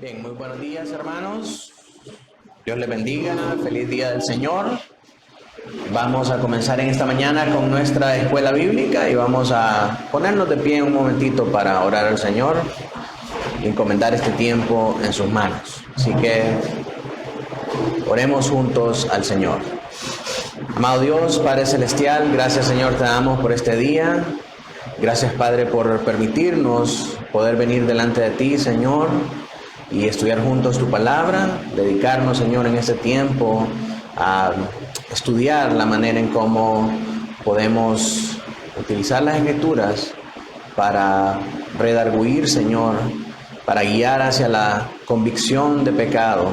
Bien, muy buenos días, hermanos. Dios les bendiga. Feliz día del Señor. Vamos a comenzar en esta mañana con nuestra escuela bíblica y vamos a ponernos de pie un momentito para orar al Señor y encomendar este tiempo en sus manos. Así que oremos juntos al Señor. Amado Dios, Padre Celestial, gracias, Señor, te damos por este día. Gracias, Padre, por permitirnos poder venir delante de ti, Señor, y estudiar juntos tu palabra, dedicarnos, Señor, en este tiempo a estudiar la manera en cómo podemos utilizar las Escrituras para redarguir, Señor, para guiar hacia la convicción de pecado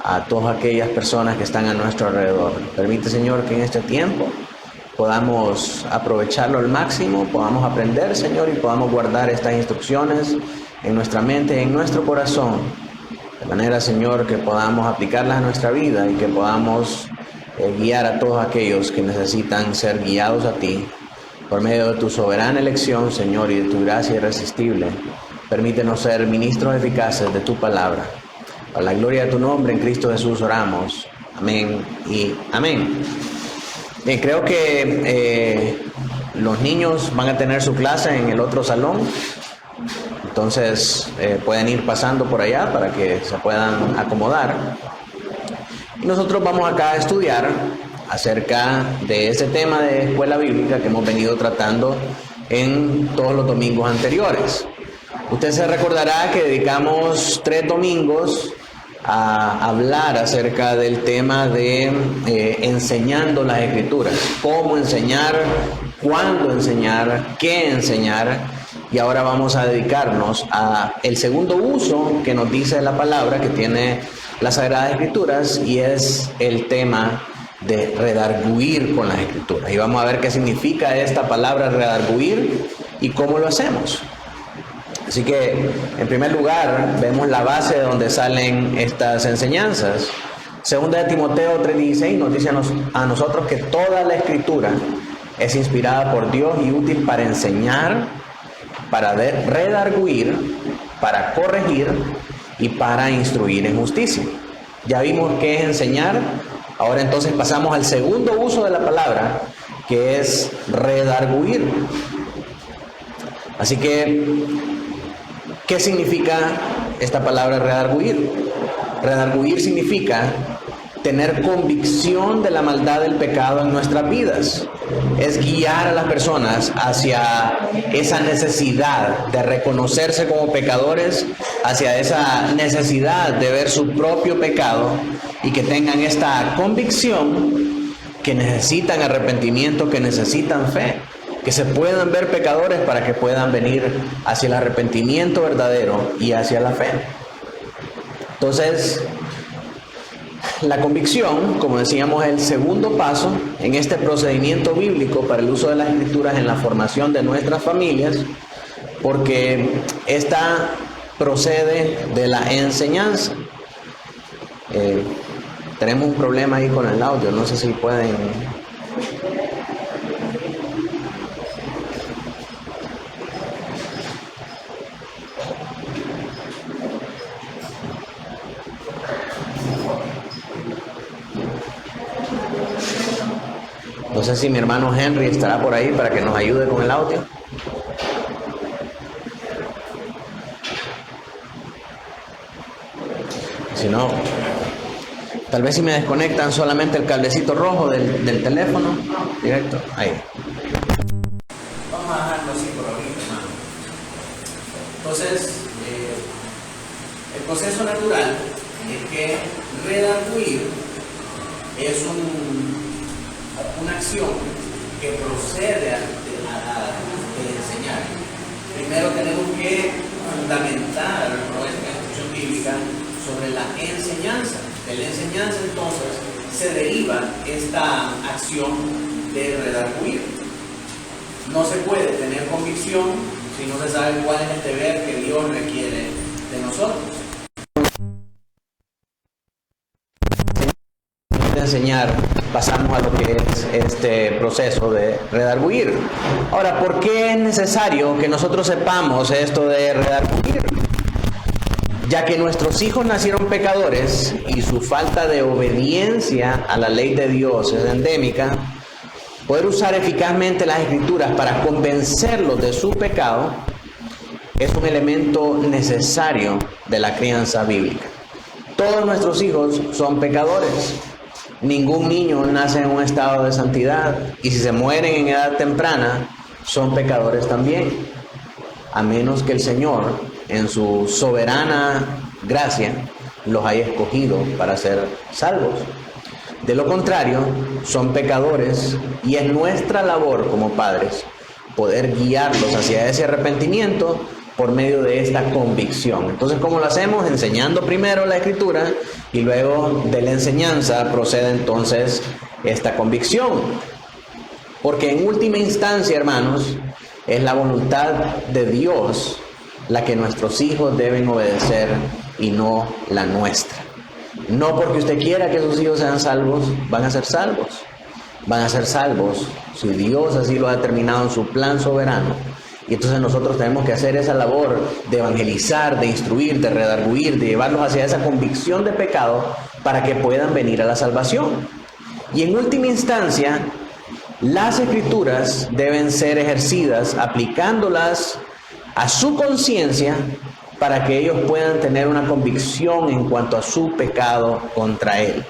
a todas aquellas personas que están a nuestro alrededor. Permite, Señor, que en este tiempo podamos aprovecharlo al máximo, podamos aprender, Señor, y podamos guardar estas instrucciones en nuestra mente y en nuestro corazón, de manera, Señor, que podamos aplicarlas a nuestra vida y que podamos guiar a todos aquellos que necesitan ser guiados a ti por medio de tu soberana elección, Señor, y de tu gracia irresistible. Permítenos ser ministros eficaces de tu palabra. Para la gloria de tu nombre, en Cristo Jesús oramos. Amén y amén. Bien, creo que los niños van a tener su clase en el otro salón. Entonces pueden ir pasando por allá para que se puedan acomodar. Y nosotros vamos acá a estudiar acerca de ese tema de escuela bíblica que hemos venido tratando en todos los domingos anteriores. Usted se recordará que dedicamos 3 domingos a hablar acerca del tema de enseñando las Escrituras, cómo enseñar, cuándo enseñar, qué enseñar. Y ahora vamos a dedicarnos a el segundo uso que nos dice la palabra que tiene las Sagradas Escrituras, y es el tema de redarguir con las Escrituras. Y vamos a ver qué significa esta palabra redarguir y cómo lo hacemos. Así que, en primer lugar, vemos la base de donde salen estas enseñanzas. Segunda de Timoteo 3:16 nos dice a nosotros que toda la Escritura es inspirada por Dios y útil para enseñar, para redarguir, para corregir y para instruir en justicia. Ya vimos qué es enseñar. Ahora entonces pasamos al segundo uso de la palabra, que es redarguir. Así que, ¿qué significa esta palabra redarguir? Redarguir significa tener convicción de la maldad del pecado en nuestras vidas. Es guiar a las personas hacia esa necesidad de reconocerse como pecadores, hacia esa necesidad de ver su propio pecado y que tengan esta convicción que necesitan arrepentimiento, que necesitan fe, que se puedan ver pecadores para que puedan venir hacia el arrepentimiento verdadero y hacia la fe. Entonces, la convicción, como decíamos, es el segundo paso en este procedimiento bíblico para el uso de las Escrituras en la formación de nuestras familias, porque esta procede de la enseñanza. Tenemos un problema ahí con el audio, no sé si pueden... No sé si mi hermano Henry estará por ahí para que nos ayude con el audio. Si no, tal vez si me desconectan solamente el cablecito rojo del teléfono, directo, ahí. Vamos a dejarlo así por ahorita, hermano. Entonces, el proceso natural es que redarguir es una acción que procede de enseñar. Primero tenemos que fundamentar nuestra instrucción bíblica sobre la enseñanza. De la enseñanza entonces se deriva esta acción de redarguir. No se puede tener convicción si no se sabe cuál es el deber que Dios requiere de nosotros. De enseñar, pasamos a lo que es este proceso de redarguir. Ahora, ¿por qué es necesario que nosotros sepamos esto de redarguir? Ya que nuestros hijos nacieron pecadores y su falta de obediencia a la ley de Dios es endémica, poder usar eficazmente las Escrituras para convencerlos de su pecado es un elemento necesario de la crianza bíblica. Todos nuestros hijos son pecadores. Ningún niño nace en un estado de santidad, y si se mueren en edad temprana, son pecadores también, a menos que el Señor, en su soberana gracia, los haya escogido para ser salvos. De lo contrario, son pecadores, y es nuestra labor como padres poder guiarlos hacia ese arrepentimiento por medio de esta convicción. Entonces, ¿cómo lo hacemos? Enseñando primero la Escritura, y luego de la enseñanza procede entonces esta convicción. Porque en última instancia, hermanos, es la voluntad de Dios la que nuestros hijos deben obedecer y no la nuestra. No porque usted quiera que sus hijos sean salvos, van a ser salvos. Van a ser salvos si Dios así lo ha determinado en su plan soberano. Y entonces nosotros tenemos que hacer esa labor de evangelizar, de instruir, de redarguir, de llevarlos hacia esa convicción de pecado para que puedan venir a la salvación. Y en última instancia, las Escrituras deben ser ejercidas aplicándolas a su conciencia para que ellos puedan tener una convicción en cuanto a su pecado contra Él.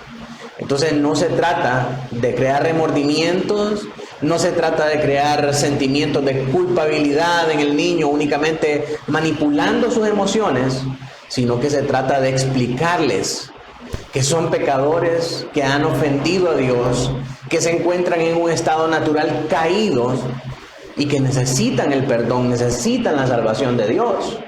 Entonces no se trata de crear remordimientos, no se trata de crear sentimientos de culpabilidad en el niño únicamente manipulando sus emociones, sino que se trata de explicarles que son pecadores, que han ofendido a Dios, que se encuentran en un estado natural caídos y que necesitan el perdón, necesitan la salvación de Dios.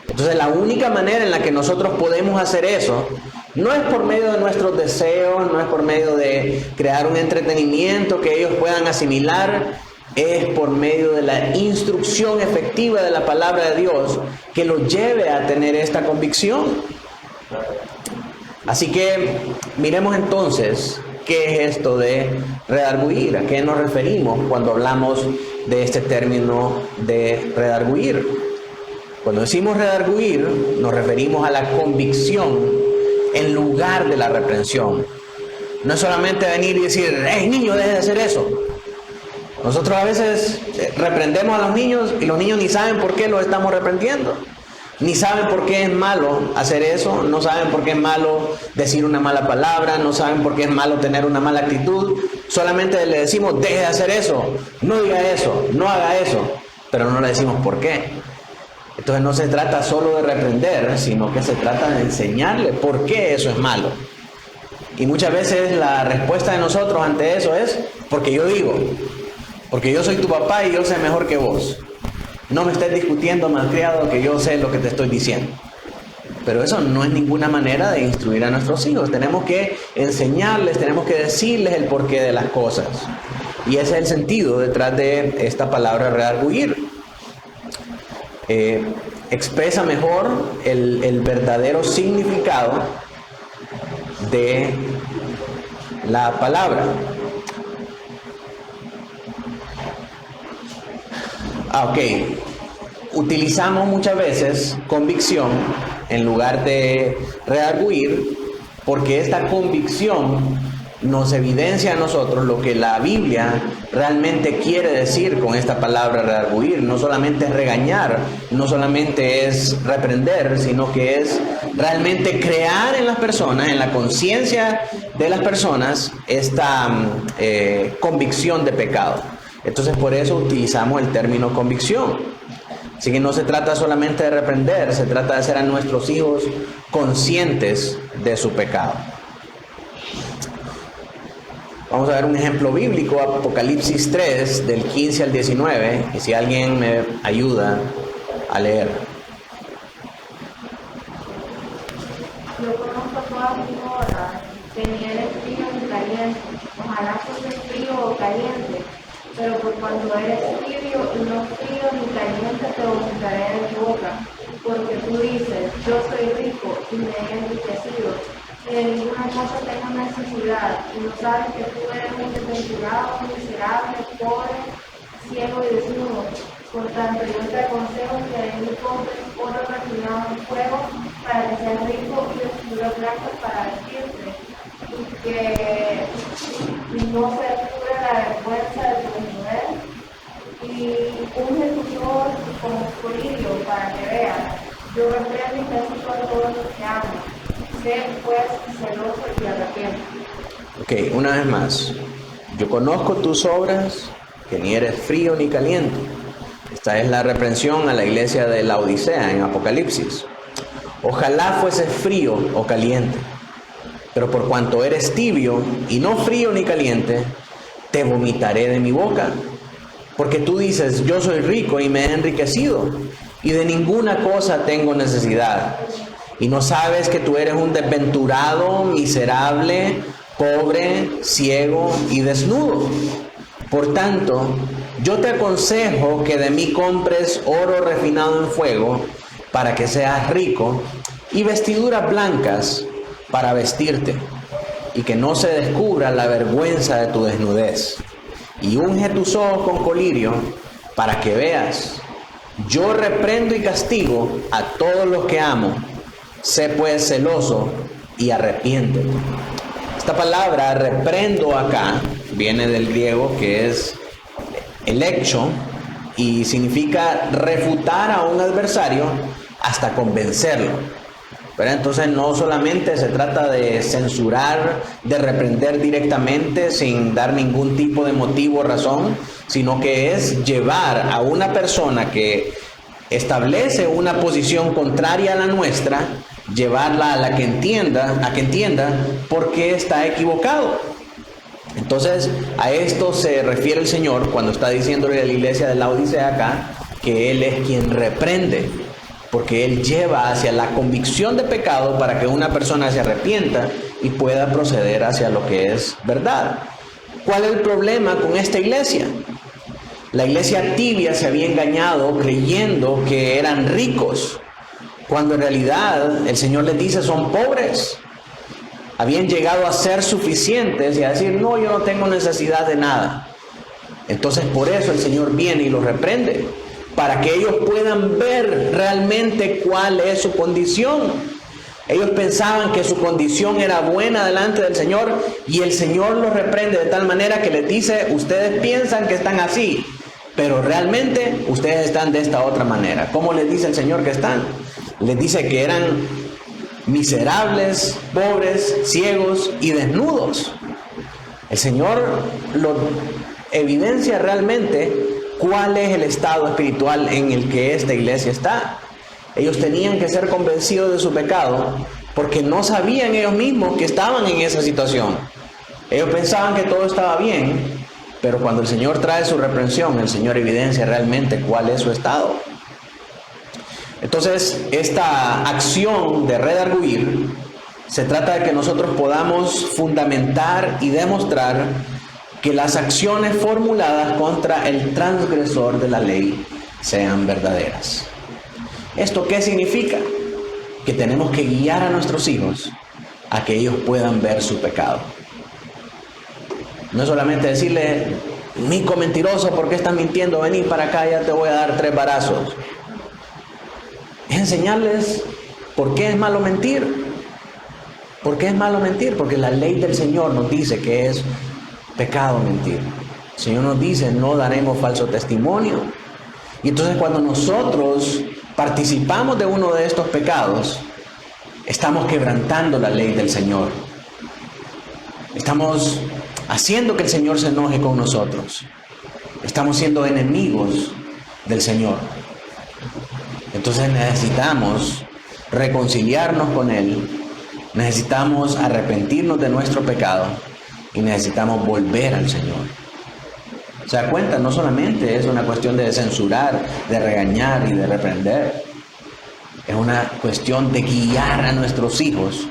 Entonces la única manera en la que nosotros podemos hacer eso no es por medio de nuestros deseos, no es por medio de crear un entretenimiento que ellos puedan asimilar, es por medio de la instrucción efectiva de la palabra de Dios que los lleve a tener esta convicción. Así que miremos entonces qué es esto de redarguir, a qué nos referimos cuando hablamos de este término de redarguir. Cuando decimos redarguir, nos referimos a la convicción en lugar de la reprensión. No es solamente venir y decir, ¡hey, niño, deje de hacer eso! Nosotros a veces reprendemos a los niños y los niños ni saben por qué los estamos reprendiendo. Ni saben por qué es malo hacer eso, no saben por qué es malo decir una mala palabra, no saben por qué es malo tener una mala actitud. Solamente le decimos, deje de hacer eso, no diga eso, no haga eso, pero no le decimos por qué. Entonces no se trata solo de reprender, sino que se trata de enseñarle por qué eso es malo. Y muchas veces la respuesta de nosotros ante eso es, porque yo digo, porque yo soy tu papá y yo sé mejor que vos. No me estés discutiendo, malcriado, que yo sé lo que te estoy diciendo. Pero eso no es ninguna manera de instruir a nuestros hijos. Tenemos que enseñarles, tenemos que decirles el porqué de las cosas. Y ese es el sentido detrás de esta palabra redarguir. Expresa mejor el verdadero significado de la palabra. Ok. Utilizamos muchas veces convicción en lugar de redarguir, porque esta convicción nos evidencia a nosotros lo que la Biblia realmente quiere decir con esta palabra redarguir. No solamente es regañar, no solamente es reprender, sino que es realmente crear en las personas, en la conciencia de las personas, esta convicción de pecado. Entonces por eso utilizamos el término convicción. Así que no se trata solamente de reprender, se trata de hacer a nuestros hijos conscientes de su pecado. Vamos a ver un ejemplo bíblico, Apocalipsis 3, del 15 al 19, y si alguien me ayuda a leer. Yo conozco todas mis obras, que ni eres frío ni caliente, ojalá fuese frío o caliente, pero por cuando eres tibio y no frío ni caliente te vomitaré de mi boca, porque tú dices, yo soy rico y me he enriquecido, y de ninguna cosa tengo necesidad, y no sabes que tú eres un desventurado, miserable, pobre, ciego y desnudo. Por tanto, yo te aconsejo que de mí compres oro refinado en fuego, para que es rico y vestiduras blancas para vestirte, y que no se descubre la vergüenza de tu desnudez, y unge tus ojos como colirio para que veas. Yo reprendo y castigo a todos los que amo. Sé pues celoso y arrepiente. Ok, una vez más. Yo conozco tus obras, que ni eres frío ni caliente. Esta es la reprensión a la iglesia de la Odisea en Apocalipsis. Ojalá fueses frío o caliente, pero por cuanto eres tibio y no frío ni caliente, te vomitaré de mi boca. Porque tú dices, yo soy rico y me he enriquecido, y de ninguna cosa tengo necesidad. Y no sabes que tú eres un desventurado, miserable, pobre, ciego y desnudo. Por tanto, yo te aconsejo que de mí compres oro refinado en fuego, para que seas rico, y vestiduras blancas para vestirte, y que no se descubra la vergüenza de tu desnudez. Y unge tus ojos con colirio, para que veas. Yo reprendo y castigo a todos los que amo. Sé pues celoso y arrepiéntete. Esta palabra reprendo acá viene del griego, que es eleccho, y significa refutar a un adversario hasta convencerlo. Pero entonces no solamente se trata de censurar, de reprender directamente sin dar ningún tipo de motivo o razón, sino que es llevar a una persona que establece una posición contraria a la nuestra, llevarla a que entienda por qué está equivocado. Entonces a esto se refiere el Señor cuando está diciéndole a la iglesia de la Odisea acá que Él es quien reprende, porque Él lleva hacia la convicción de pecado para que una persona se arrepienta y pueda proceder hacia lo que es verdad. ¿Cuál es el problema con esta iglesia? La iglesia tibia se había engañado creyendo que eran ricos, cuando en realidad el Señor les dice son pobres. Habían llegado a ser suficientes y a decir, no, yo no tengo necesidad de nada. Entonces por eso el Señor viene y los reprende, para que ellos puedan ver realmente cuál es su condición. Ellos pensaban que su condición era buena delante del Señor, y el Señor los reprende de tal manera que les dice, ustedes piensan que están así, pero realmente ustedes están de esta otra manera. ¿Cómo les dice el Señor que están? Les dice que eran miserables, pobres, ciegos y desnudos. El Señor lo evidencia realmente cuál es el estado espiritual en el que esta iglesia está. Ellos tenían que ser convencidos de su pecado porque no sabían ellos mismos que estaban en esa situación. Ellos pensaban que todo estaba bien, pero cuando el Señor trae su reprensión, el Señor evidencia realmente cuál es su estado. Entonces, esta acción de redarguir se trata de que nosotros podamos fundamentar y demostrar que las acciones formuladas contra el transgresor de la ley sean verdaderas. ¿Esto qué significa? Que tenemos que guiar a nuestros hijos a que ellos puedan ver su pecado. No es solamente decirle, mico mentiroso, ¿por qué estás mintiendo? Vení para acá, ya te voy a dar 3 varazos. Es enseñarles por qué es malo mentir. ¿Por qué es malo mentir? Porque la ley del Señor nos dice que es pecado mentir. El Señor nos dice, no daremos falso testimonio. Y entonces cuando nosotros participamos de uno de estos pecados, estamos quebrantando la ley del Señor. Estamos haciendo que el Señor se enoje con nosotros. Estamos siendo enemigos del Señor. Entonces necesitamos reconciliarnos con Él, necesitamos arrepentirnos de nuestro pecado y necesitamos volver al Señor. ¿Se da cuenta? No solamente es una cuestión de censurar, de regañar y de reprender. Es una cuestión de guiar a nuestros hijos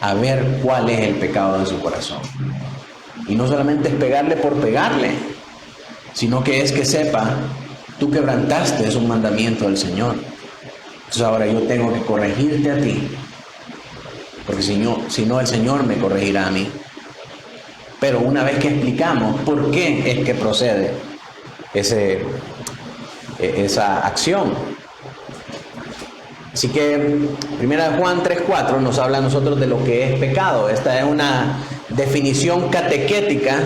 a ver cuál es el pecado de su corazón. Y no solamente es pegarle por pegarle, sino que es que sepa, tú quebrantaste, es un mandamiento del Señor. Entonces ahora yo tengo que corregirte a ti, porque si no el Señor me corregirá a mí. Pero una vez que explicamos por qué es que procede esa acción, Así que 1 Juan 3:4 nos habla a nosotros de lo que es pecado. Esta es una definición catequética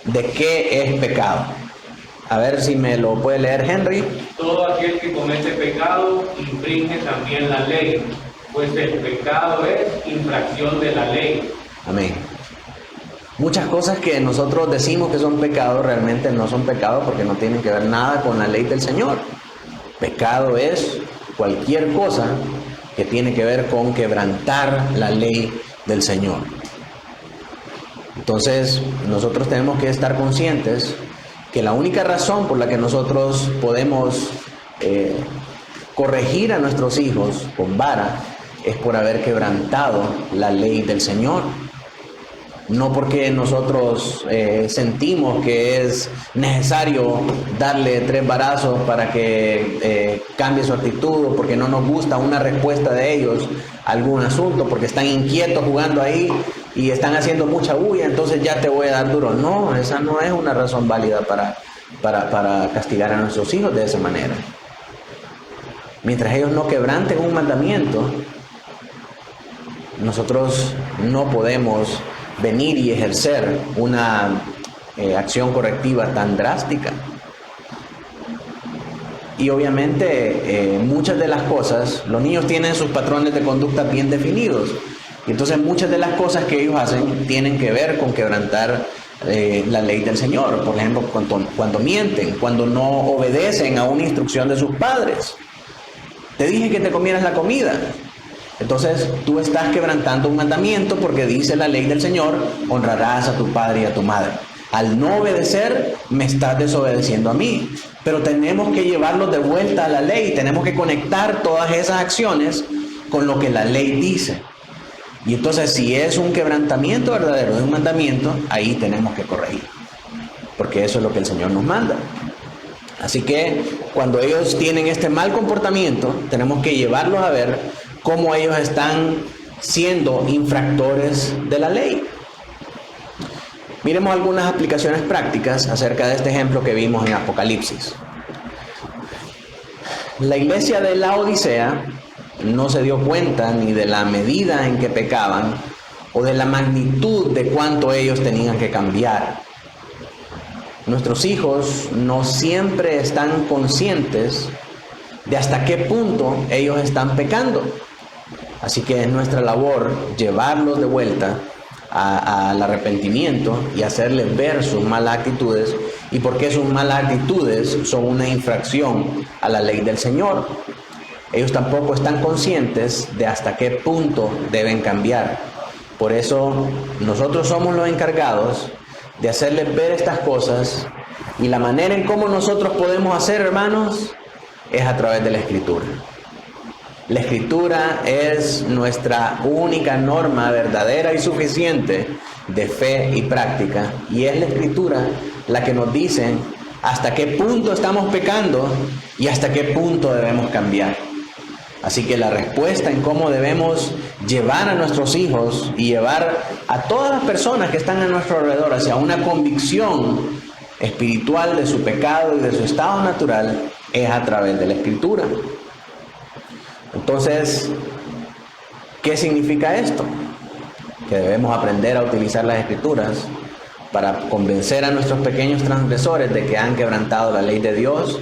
de qué es pecado. A ver si me lo puede leer Henry. Todo aquel que comete pecado infringe también la ley, pues el pecado es infracción de la ley. Amén. Muchas cosas que nosotros decimos que son pecados realmente no son pecados porque no tienen que ver nada con la ley del Señor. Pecado es cualquier cosa que tiene que ver con quebrantar la ley del Señor. Entonces, nosotros tenemos que estar conscientes que la única razón por la que nosotros podemos corregir a nuestros hijos con vara es por haber quebrantado la ley del Señor. No porque nosotros sentimos que es necesario darle 3 varazos para que cambie su actitud, o porque no nos gusta una respuesta de ellos a algún asunto, porque están inquietos jugando ahí y están haciendo mucha bulla, entonces ya te voy a dar duro. No, esa no es una razón válida para castigar a nuestros hijos de esa manera. Mientras ellos no quebranten un mandamiento, nosotros no podemos venir y ejercer una acción correctiva tan drástica. Y obviamente muchas de las cosas, los niños tienen sus patrones de conducta bien definidos, y entonces muchas de las cosas que ellos hacen tienen que ver con quebrantar la ley del Señor. Por ejemplo, cuando mienten, cuando no obedecen a una instrucción de sus padres. Te dije que te comieras la comida. Entonces tú estás quebrantando un mandamiento porque dice la ley del Señor: honrarás a tu padre y a tu madre. Al no obedecer, me estás desobedeciendo a mí. Pero tenemos que llevarlos de vuelta a la ley. Tenemos que conectar todas esas acciones con lo que la ley dice. Y entonces, si es un quebrantamiento verdadero de un mandamiento, ahí tenemos que corregir. Porque eso es lo que el Señor nos manda. Así que cuando ellos tienen este mal comportamiento, tenemos que llevarlos a ver cómo ellos están siendo infractores de la ley. Miremos algunas aplicaciones prácticas acerca de este ejemplo que vimos en Apocalipsis. La iglesia de la Odisea no se dio cuenta ni de la medida en que pecaban o de la magnitud de cuánto ellos tenían que cambiar. Nuestros hijos no siempre están conscientes de hasta qué punto ellos están pecando. Así que es nuestra labor llevarlos de vuelta al arrepentimiento y hacerles ver sus malas actitudes y por qué sus malas actitudes son una infracción a la ley del Señor. Ellos tampoco están conscientes de hasta qué punto deben cambiar. Por eso nosotros somos los encargados de hacerles ver estas cosas, y la manera en cómo nosotros podemos hacer, hermanos, es a través de la Escritura. La Escritura es nuestra única norma verdadera y suficiente de fe y práctica, y es la Escritura la que nos dice hasta qué punto estamos pecando y hasta qué punto debemos cambiar. Así que la respuesta en cómo debemos llevar a nuestros hijos y llevar a todas las personas que están a nuestro alrededor hacia una convicción espiritual de su pecado y de su estado natural es a través de la Escritura. Entonces, ¿qué significa esto? Que debemos aprender a utilizar las Escrituras para convencer a nuestros pequeños transgresores de que han quebrantado la ley de Dios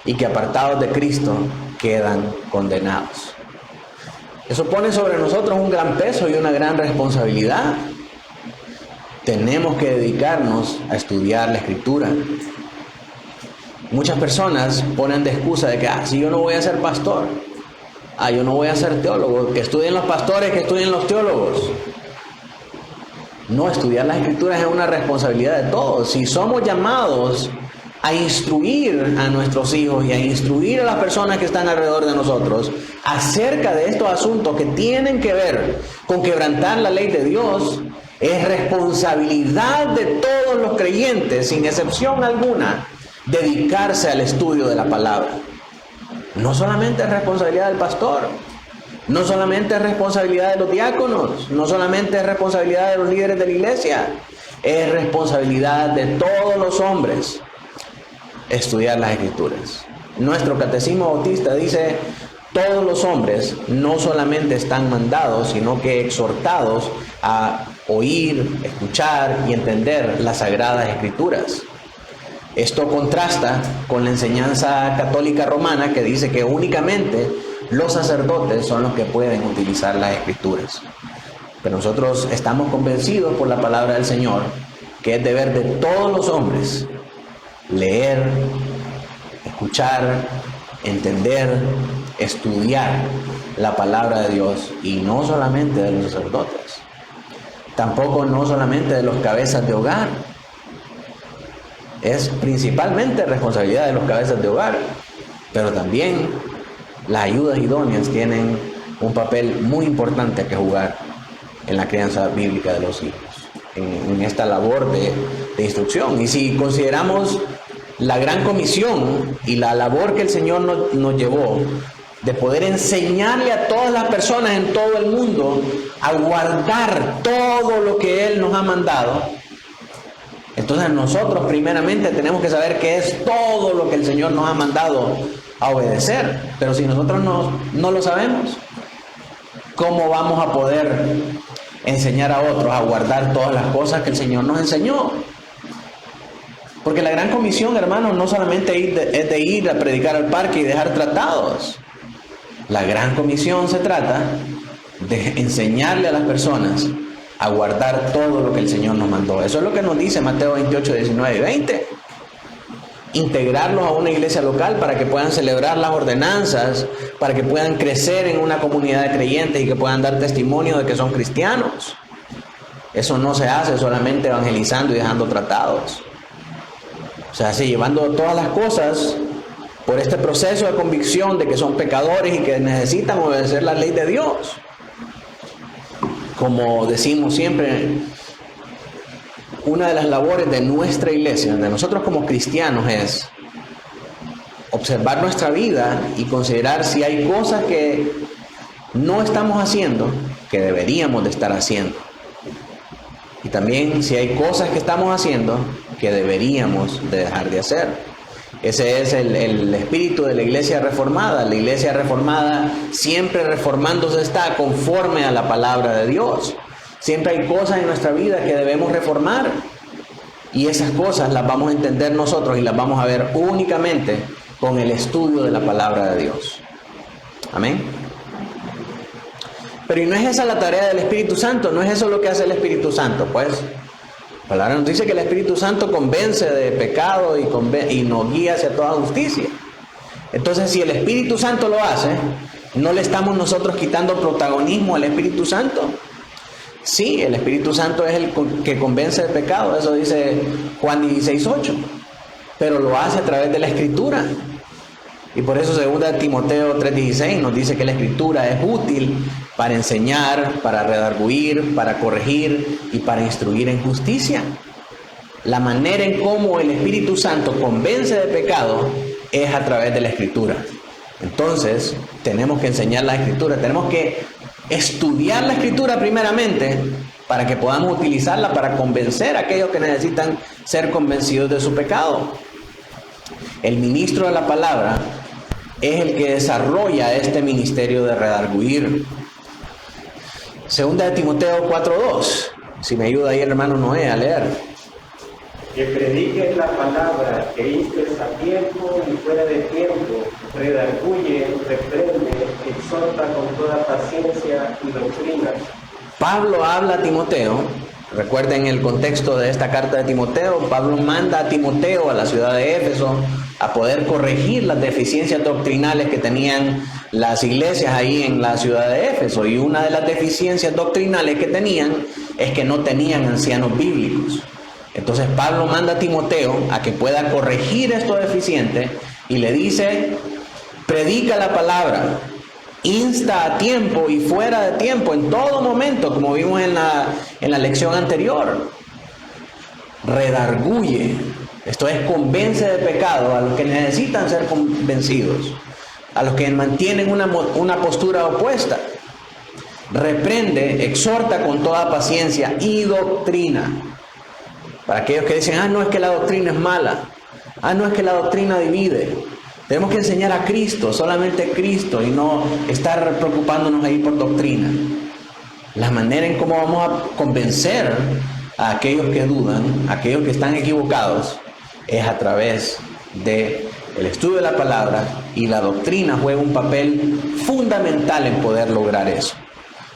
y que apartados de Cristo quedan condenados. Eso pone sobre nosotros un gran peso y una gran responsabilidad. Tenemos que dedicarnos a estudiar la Escritura. Muchas personas ponen de excusa de que si yo no voy a ser pastor, yo no voy a ser teólogo, que estudien los pastores, que estudien los teólogos. No, estudiar las Escrituras es una responsabilidad de todos. Si somos llamados a instruir a nuestros hijos y a instruir a las personas que están alrededor de nosotros acerca de estos asuntos que tienen que ver con quebrantar la ley de Dios, es responsabilidad de todos los creyentes, sin excepción alguna, dedicarse al estudio de la palabra. No solamente es responsabilidad del pastor, no solamente es responsabilidad de los diáconos, no solamente es responsabilidad de los líderes de la iglesia, es responsabilidad de todos los hombres estudiar las Escrituras. Nuestro catecismo bautista dice: todos los hombres no solamente están mandados, sino que exhortados a oír, escuchar y entender las Sagradas Escrituras. Esto contrasta con la enseñanza católica romana que dice que únicamente los sacerdotes son los que pueden utilizar las Escrituras. Pero nosotros estamos convencidos por la palabra del Señor que es deber de todos los hombres leer, escuchar, entender, estudiar la palabra de Dios, y no solamente de los sacerdotes, tampoco no solamente de los cabezas de hogar. Es principalmente responsabilidad de los cabezas de hogar, pero también las ayudas idóneas tienen un papel muy importante que jugar en la crianza bíblica de los hijos, en esta labor de instrucción. Y si consideramos la gran comisión y la labor que el Señor nos llevó de poder enseñarle a todas las personas en todo el mundo a guardar todo lo que Él nos ha mandado, entonces nosotros primeramente tenemos que saber qué es todo lo que el Señor nos ha mandado a obedecer. Pero si nosotros no lo sabemos, ¿cómo vamos a poder enseñar a otros a guardar todas las cosas que el Señor nos enseñó? Porque la gran comisión, hermanos, no solamente es de ir a predicar al parque y dejar tratados. La gran comisión se trata de enseñarle a las personas a guardar todo lo que el Señor nos mandó. Eso es lo que nos dice Mateo 28, 19 y 20. Integrarlos a una iglesia local para que puedan celebrar las ordenanzas, para que puedan crecer en una comunidad de creyentes y que puedan dar testimonio de que son cristianos. Eso no se hace solamente evangelizando y dejando tratados. O sea, sí, llevando todas las cosas por este proceso de convicción de que son pecadores y que necesitan obedecer la ley de Dios. Como decimos siempre, una de las labores de nuestra iglesia, de nosotros como cristianos, es observar nuestra vida y considerar si hay cosas que no estamos haciendo que deberíamos de estar haciendo. Y también si hay cosas que estamos haciendo que deberíamos de dejar de hacer. Ese es el espíritu de la iglesia reformada. La iglesia reformada siempre reformándose está conforme a la palabra de Dios. Siempre hay cosas en nuestra vida que debemos reformar. Y esas cosas las vamos a entender nosotros y las vamos a ver únicamente con el estudio de la palabra de Dios. Amén. Pero ¿y no es esa la tarea del Espíritu Santo? ¿No es eso lo que hace el Espíritu Santo? Pues la palabra nos dice que el Espíritu Santo convence de pecado y nos guía hacia toda justicia. Entonces, si el Espíritu Santo lo hace, ¿no le estamos nosotros quitando protagonismo al Espíritu Santo? Sí, el Espíritu Santo es el que convence de pecado, eso dice Juan 16:8, pero lo hace a través de la Escritura. Y por eso 2 Timoteo 3:16 nos dice que la Escritura es útil para enseñar, para redarguir, para corregir y para instruir en justicia. La manera en cómo el Espíritu Santo convence de pecado es a través de la Escritura. Entonces, tenemos que enseñar la Escritura, tenemos que estudiar la Escritura primeramente para que podamos utilizarla para convencer a aquellos que necesitan ser convencidos de su pecado. El ministro de la palabra es el que desarrolla este ministerio de redarguir. 2 Timoteo 4:2. Si me ayuda ahí el hermano Noé a leer. Que prediques la palabra, que instes a tiempo y fuera de tiempo, redarguye, reprende, exhorta con toda paciencia y doctrina. Pablo habla a Timoteo. Recuerden el contexto de esta carta de Timoteo. Pablo manda a Timoteo a la ciudad de Éfeso a poder corregir las deficiencias doctrinales que tenían las iglesias ahí en la ciudad de Éfeso. Y una de las deficiencias doctrinales que tenían es que no tenían ancianos bíblicos. Entonces Pablo manda a Timoteo a que pueda corregir esto deficiente y le dice: predica la palabra, insta a tiempo y fuera de tiempo, en todo momento, como vimos en la lección anterior. Redarguye, esto es, convence de pecado a los que necesitan ser convencidos, a los que mantienen una postura opuesta. Reprende, exhorta con toda paciencia y doctrina. Para aquellos que dicen: no es que la doctrina es mala, no es que la doctrina divide. Tenemos que enseñar a Cristo, solamente Cristo, y no estar preocupándonos ahí por doctrina. La manera en cómo vamos a convencer a aquellos que dudan, a aquellos que están equivocados, es a través del estudio de la palabra, y la doctrina juega un papel fundamental en poder lograr eso.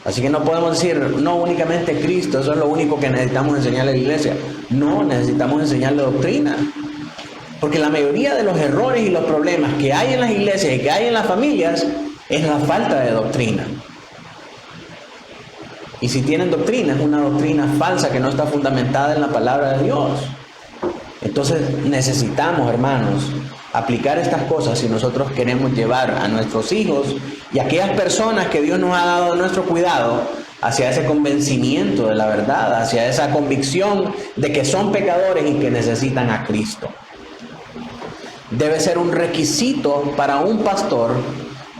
Así que no podemos decir, no, únicamente Cristo, eso es lo único que necesitamos enseñarle a la iglesia. No, necesitamos enseñarle doctrina. Porque la mayoría de los errores y los problemas que hay en las iglesias y que hay en las familias es la falta de doctrina. Y si tienen doctrina, es una doctrina falsa que no está fundamentada en la palabra de Dios. Entonces necesitamos, hermanos, aplicar estas cosas si nosotros queremos llevar a nuestros hijos y a aquellas personas que Dios nos ha dado a nuestro cuidado hacia ese convencimiento de la verdad, hacia esa convicción de que son pecadores y que necesitan a Cristo. Debe ser un requisito para un pastor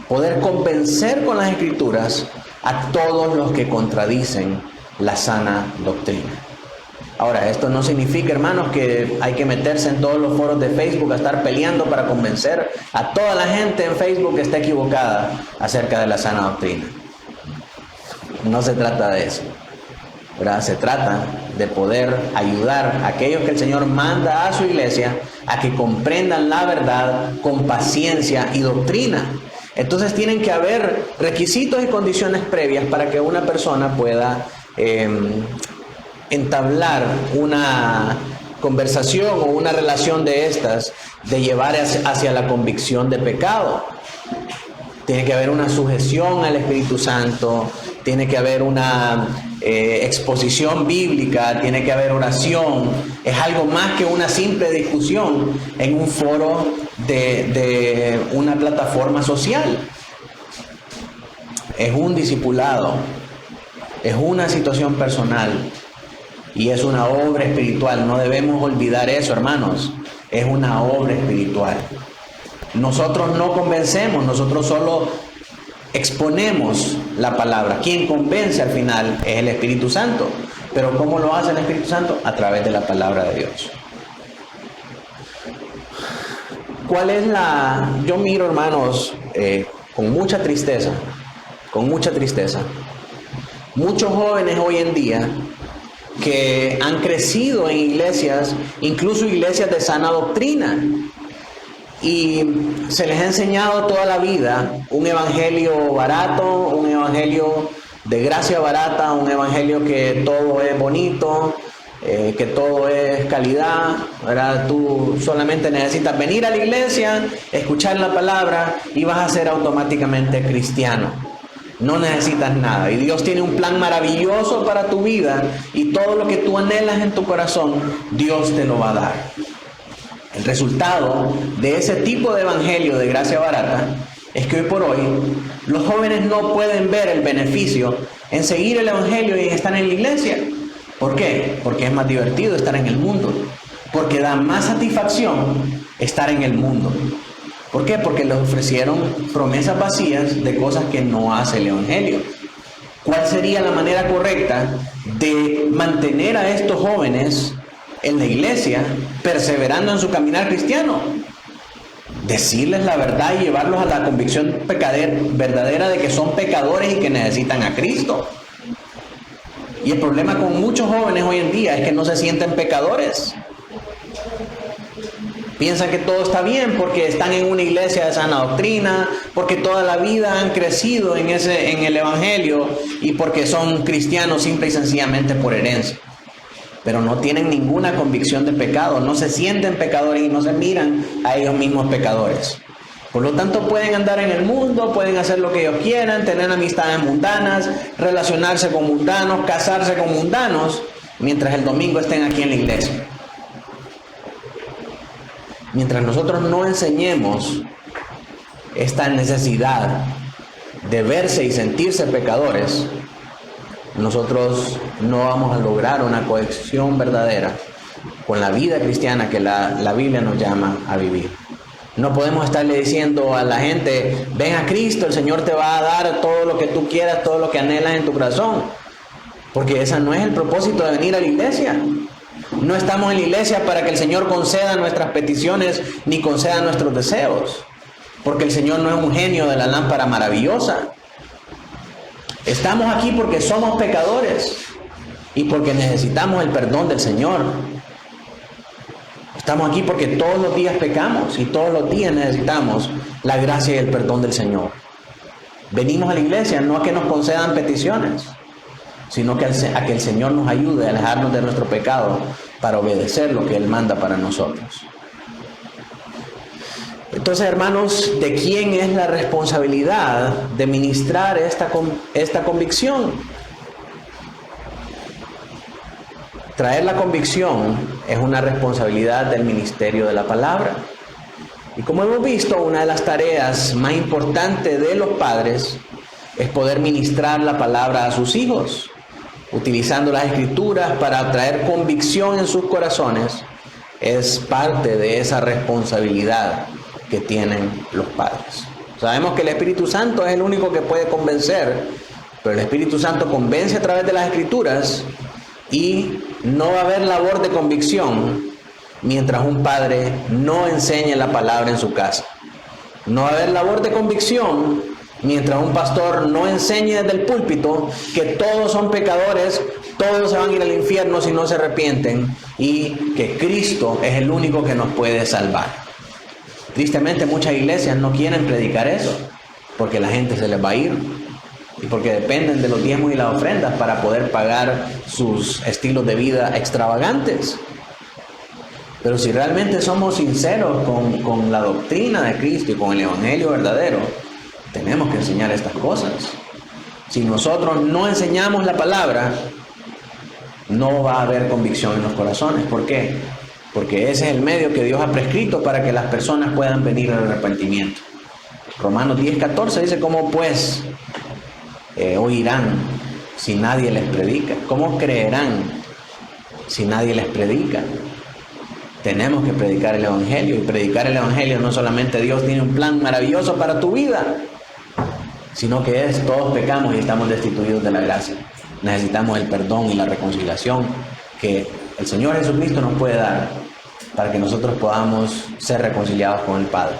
poder convencer con las Escrituras a todos los que contradicen la sana doctrina. Ahora, esto no significa, hermanos, que hay que meterse en todos los foros de Facebook a estar peleando para convencer a toda la gente en Facebook que está equivocada acerca de la sana doctrina. No se trata de eso, ¿verdad? Se trata de poder ayudar a aquellos que el Señor manda a su iglesia a que comprendan la verdad con paciencia y doctrina. Entonces tienen que haber requisitos y condiciones previas para que una persona pueda entablar una conversación o una relación de estas, de llevar hacia la convicción de pecado. Tiene que haber una sujeción al Espíritu Santo, tiene que haber una exposición bíblica, tiene que haber oración. Es algo más que una simple discusión en un foro de una plataforma social. Es un discipulado, es una situación personal y es una obra espiritual. No debemos olvidar eso, hermanos. Es una obra espiritual. Nosotros no convencemos, nosotros solo exponemos la palabra. Quien convence al final es el Espíritu Santo. Pero ¿cómo lo hace el Espíritu Santo? A través de la palabra de Dios. ¿Cuál es la...? Yo miro, hermanos, con mucha tristeza, muchos jóvenes hoy en día que han crecido en iglesias, incluso iglesias de sana doctrina, y se les ha enseñado toda la vida un evangelio barato, un evangelio de gracia barata, un evangelio que todo es bonito, que todo es calidad, ¿verdad? Tú solamente necesitas venir a la iglesia, escuchar la palabra y vas a ser automáticamente cristiano. No necesitas nada y Dios tiene un plan maravilloso para tu vida y todo lo que tú anhelas en tu corazón, Dios te lo va a dar. El resultado de ese tipo de evangelio de gracia barata es que hoy por hoy los jóvenes no pueden ver el beneficio en seguir el evangelio y en estar en la iglesia. ¿Por qué? Porque es más divertido estar en el mundo, porque da más satisfacción estar en el mundo. ¿Por qué? Porque les ofrecieron promesas vacías de cosas que no hace el evangelio. ¿Cuál sería la manera correcta de mantener a estos jóvenes en la iglesia perseverando en su caminar cristiano? Decirles la verdad y llevarlos a la convicción verdadera de que son pecadores y que necesitan a Cristo. Y el problema con muchos jóvenes hoy en día es que no se sienten pecadores. Piensan que todo está bien porque están en una iglesia de sana doctrina, porque toda la vida han crecido en el evangelio y porque son cristianos simple y sencillamente por herencia. Pero no tienen ninguna convicción de pecado, no se sienten pecadores y no se miran a ellos mismos pecadores. Por lo tanto, pueden andar en el mundo, pueden hacer lo que ellos quieran, tener amistades mundanas, relacionarse con mundanos, casarse con mundanos, mientras el domingo estén aquí en la iglesia. Mientras nosotros no enseñemos esta necesidad de verse y sentirse pecadores, nosotros no vamos a lograr una cohesión verdadera con la vida cristiana que la Biblia nos llama a vivir. No podemos estarle diciendo a la gente, ven a Cristo, el Señor te va a dar todo lo que tú quieras, todo lo que anhelas en tu corazón. Porque ese no es el propósito de venir a la iglesia. No estamos en la iglesia para que el Señor conceda nuestras peticiones ni conceda nuestros deseos. porque el Señor no es un genio de la lámpara maravillosa. Estamos aquí porque somos pecadores y porque necesitamos el perdón del Señor. Estamos aquí porque todos los días pecamos y todos los días necesitamos la gracia y el perdón del Señor. Venimos a la iglesia no a que nos concedan peticiones, sino que a que el Señor nos ayude a alejarnos de nuestro pecado para obedecer lo que Él manda para nosotros. Entonces, hermanos, ¿de quién es la responsabilidad de ministrar esta convicción? Traer la convicción es una responsabilidad del ministerio de la palabra. Y como hemos visto, una de las tareas más importantes de los padres es poder ministrar la palabra a sus hijos, utilizando las escrituras para traer convicción en sus corazones. Es parte de esa responsabilidad que tienen los padres. Sabemos que el Espíritu Santo es el único que puede convencer, pero el Espíritu Santo convence a través de las escrituras y no va a haber labor de convicción mientras un padre no enseñe la palabra en su casa. No va a haber labor de convicción mientras un pastor no enseñe desde el púlpito que todos son pecadores, todos se van a ir al infierno si no se arrepienten y que Cristo es el único que nos puede salvar. Tristemente muchas iglesias no quieren predicar eso porque la gente se les va a ir y porque dependen de los diezmos y las ofrendas para poder pagar sus estilos de vida extravagantes. Pero si realmente somos sinceros con la doctrina de Cristo y con el Evangelio verdadero, tenemos que enseñar estas cosas. Si nosotros no enseñamos la palabra, no va a haber convicción en los corazones. ¿Por qué? Porque ese es el medio que Dios ha prescrito para que las personas puedan venir al arrepentimiento. Romanos 10:14 dice: ¿cómo pues oirán si nadie les predica? ¿Cómo creerán si nadie les predica? Tenemos que predicar el Evangelio, y predicar el Evangelio no solamente Dios tiene un plan maravilloso para tu vida, sino que todos pecamos y estamos destituidos de la gracia. Necesitamos el perdón y la reconciliación que el Señor Jesucristo nos puede dar para que nosotros podamos ser reconciliados con el Padre.